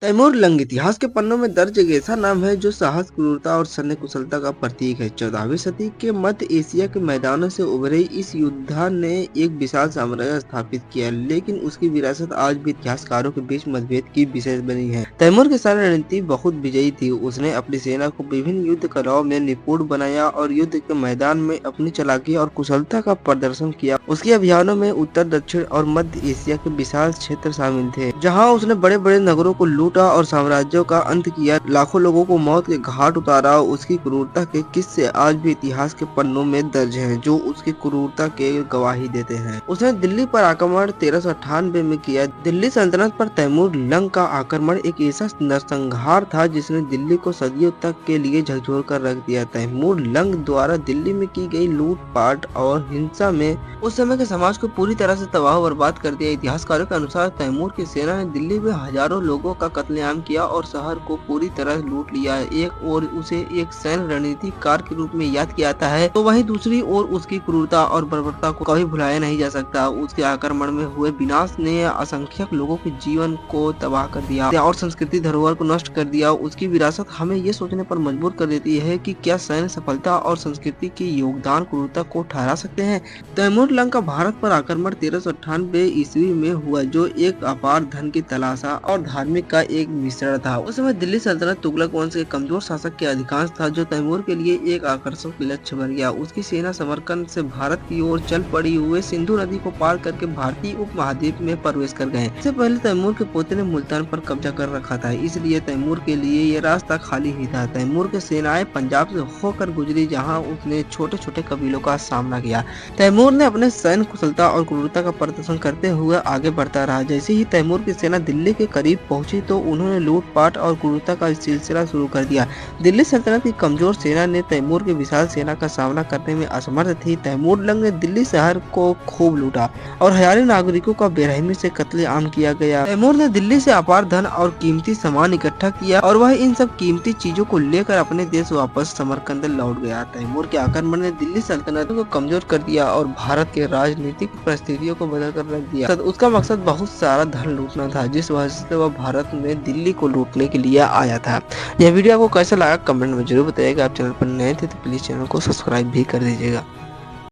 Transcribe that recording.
Taimur lung इतिहास के पन्नों में दर्ज एक ऐसा नाम है जो साहस, क्रूरता और सैन्य कुशलता का प्रतीक है। 14वीं सदी के मध्य एशिया के मैदानों से उभरे इस योद्धा ने एक विशाल साम्राज्य स्थापित किया, लेकिन उसकी विरासत आज भी इतिहासकारों के बीच मतभेद की विषय बनी है। तैमूर की सारी रणनीति बहुत विजयी थी। उसने अपनी सेना को विभिन्न युद्ध कलाओं में निपुण बनाया और युद्ध के मैदान में अपनी चालाकी और कुशलता का प्रदर्शन किया। उसके अभियानों में उत्तर, दक्षिण और मध्य एशिया के विशाल क्षेत्र शामिल थे, जहां उसने बड़े बड़े नगरों को लूटा और साम्राज्यों का अंत किया। लाखों लोगों को मौत के घाट उतारा। उसकी क्रूरता के किस्से आज भी इतिहास के पन्नों में दर्ज हैं, जो उसकी क्रूरता के गवाही देते हैं। उसने दिल्ली पर आक्रमण 1398 में किया। दिल्ली सल्तनत पर तैमूर लंग का आक्रमण एक ऐसा नरसंहार था जिसने दिल्ली को सदियों तक के लिए झकझोर कर रख दिया। तैमूर लंग द्वारा दिल्ली में की गई लूटपाट और हिंसा में उस समय के समाज को पूरी तरह से तबाह बर्बाद कर दिया। इतिहासकारों के अनुसार तैमूर की सेना ने दिल्ली में हजारों लोगों का कत्लेआम किया और शहर को पूरी तरह लूट लिया। एक ओर उसे एक सैन्य रणनीतिकार के रूप में याद किया जाता है, तो वहीं दूसरी ओर उसकी क्रूरता और बर्बरता को कभी भुलाया नहीं जा सकता। उसके आक्रमण में हुए विनाश ने असंख्यक लोगों के जीवन को तबाह कर दिया और संस्कृति धरोहर को नष्ट कर दिया। उसकी विरासत हमें ये सोचने पर मजबूर कर देती है कि क्या सैन्य सफलता और संस्कृति के योगदान क्रूरता को ठहरा सकते हैं। तैमूर लंग का भारत पर आक्रमण 1398 ईस्वी में हुआ, जो एक अपार धन की तलाशा और धार्मिक का एक मिश्रण था। उस समय दिल्ली सल्तनत तुगलक वंश के कमजोर शासक के अधिकांश था, जो तैमूर के लिए एक आकर्षक लक्ष्य बन गया। उसकी सेना समरकंद से भारत की ओर चल पड़ी। हुए सिंधु नदी को पार करके भारतीय उपमहाद्वीप में प्रवेश कर गए। इससे पहले तैमूर के पोते ने मुल्तान पर कब्जा कर रखा था, इसलिए तैमूर के लिए ये रास्ता खाली ही था। तैमूर की सेनाएं पंजाब से होकर गुजरी, जहाँ उसने छोटे छोटे कबीलों का सामना किया। तैमूर ने अपने सैन्य कुशलता और क्रूरता का प्रदर्शन करते हुए आगे बढ़ता रहा। जैसे ही तैमूर की सेना दिल्ली के करीब पहुंची, तो उन्होंने लूटपाट और क्रूरता का सिलसिला शुरू कर दिया। दिल्ली सल्तनत की कमजोर सेना ने तैमूर की विशाल सेना का सामना करने में असमर्थ थी। तैमूर लंग ने दिल्ली शहर को खूब लूटा और हजारों नागरिकों का बेरहमी से कत्लेआम किया गया। तैमूर ने दिल्ली से अपार धन और कीमती सामान इकट्ठा किया और वह इन सब कीमती चीजों को लेकर अपने देश वापस समरकंद लौट गया। तैमूर के आक्रमण ने दिल्ली सल्तनत को कमजोर कर दिया और भारत के राजनीतिक परिस्थितियों को बदल कर रख दिया। उसका मकसद बहुत सारा धन लूटना था, जिस वजह से वह भारत में दिल्ली को लूटने के लिए आया था। यह वीडियो आपको कैसा लगा कमेंट में जरूर बताइएगा। आप चैनल पर नए थे तो प्लीज चैनल को सब्सक्राइब भी कर दीजिएगा।